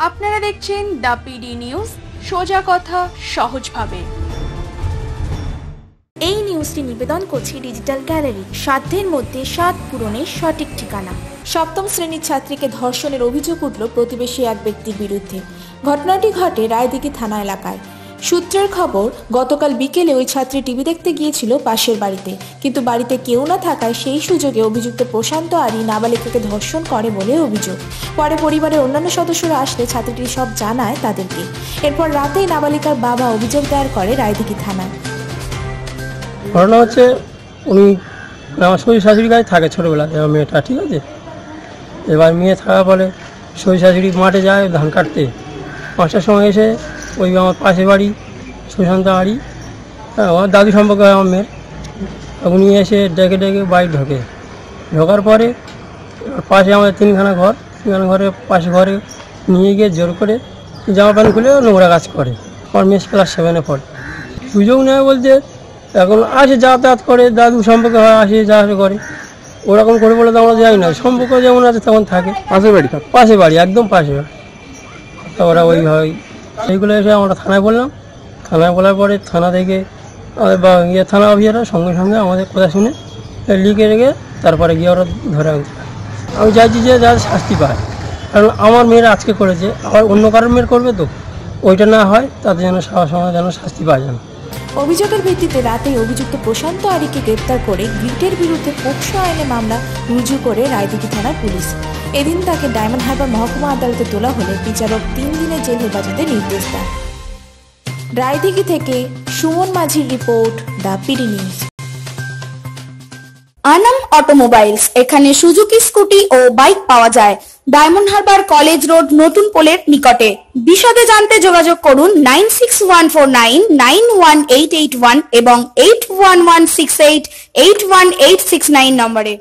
আপনারা দেখছেন the PD news, সোজা কথা সহজভাবে। এই নিউজটি নিবেদন করছি ডিজিটাল গ্যালারি। সাধ্যের মধ্যে স্বাদ পূরণের সঠিক ঠিকানা। সপ্তম শ্রেণীর ছাত্রীকে ধর্ষণের অভিযোগ উঠল প্রতিবেশী এক ব্যক্তির বিরুদ্ধে। ঘটনাটি ঘটে রায়দিঘি থানা এলাকায়। সূত্রের খবর, গতকাল বিকেলে ওই ছাত্রী টিভি দেখতে গিয়েছিল পাশের বাড়িতে, কিন্তু বাড়িতে কেউ না থাকায় সেই সুযোগে অভিযুক্ত প্রশান্ত আরি নাবালিকাকে ধর্ষণ করে বলে অভিযোগ। পরে পরিবারের অন্যান্য সদস্যরা আসলে ছাত্রীটি সব জানায় তাদেরকে। এরপর রাতেই নাবালিকার বাবা অভিযোগ দায়ের করে রায়দিঘি থানায়। ঘটনা হচ্ছে, উনি আমার শ্বশুর শাশুড়ির কাছে থাকে ছোটোবেলাতে, আমার মেয়েটা, ঠিক আছে। এবার মেয়ে থাকা বলে শ্বশুর শাশুড়ি মাঠে যায় ধান কাটতে, 5টার সময় এসে ওই আমার পাশে বাড়ি সুশান্ত আড়ি, আমার দাদু সম্পর্কে হয় আমার মেয়ের, উনি এসে ডেকে ডেকে বাড়ি ঢোকার পরে পাশে আমাদের তিনখানা ঘরের পাশে ঘরে নিয়ে গিয়ে জোর করে জামা প্যান্ট খুলে নোংরা কাজ করে। আমার মেয়ে ক্লাস 7-এ পড়ে। সুযোগ নেয় বলতে এখন আসে, যাতায়াত করে, দাদু সম্পর্কে হয়, আসে যা আসে করে, ওরকম করে বলে তো আমরা যাই না। সম্পর্ক যেমন আছে তেমন থাকে। পাশে বাড়ি একদম পাশে বাড়ি। ওরা ওইভাবে সেইগুলো এসে আমরা থানায় বললাম। থানায় বলার পরে থানা থেকে থানা অফিসাররা সঙ্গে সঙ্গে আমাদের কথা শুনে লিখে রেখে তারপরে গিয়ে ওরা ধরে আনতে। আমি চাইছি যে যারা শাস্তি পায়, কারণ আমার মেয়েরা আজকে করেছে, আবার অন্য কারোর মেয়ের করবে, তো ওইটা না হয়, তাদের যেন সময় যেন শাস্তি পায় যেন। অভিযোগের ভিত্তিতে রাতেই অভিযুক্ত প্রশান্ত আরিকে গ্রেপ্তার করে গ্রিটের বিরুদ্ধে পোকসো আইনে মামলা রুজু করে রায়দিঘি থানার পুলিশ। এদিন তাকে ডায়মন্ড হারবার মহকুমা আদালতে তোলা হলে বিচারক 3 দিনের জেল হেফাজতে নির্দেশ দেন। রায়দিঘি থেকে সুমন মাঝির report, the PD news. Anam automobiles, এখানে সুজুকি স্কুটি ও বাইক পাওয়া যায়। ডায়মন্ড হারবার কলেজ রোড, নতুন পোলের নিকটে। বিশদে জানতে যোগাযোগ করুন 9614991881 এবং 8116881869 নম্বরে।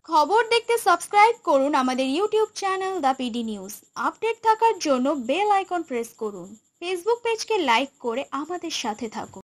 খবর দেখতে সাবস্ক্রাইব করুন আমাদের YouTube channel the PD news. Update থাকার জন্য বেল আইকন প্রেস করুন। ফেসবুক পেজকে লাইক করে আমাদের সাথে থাকুন।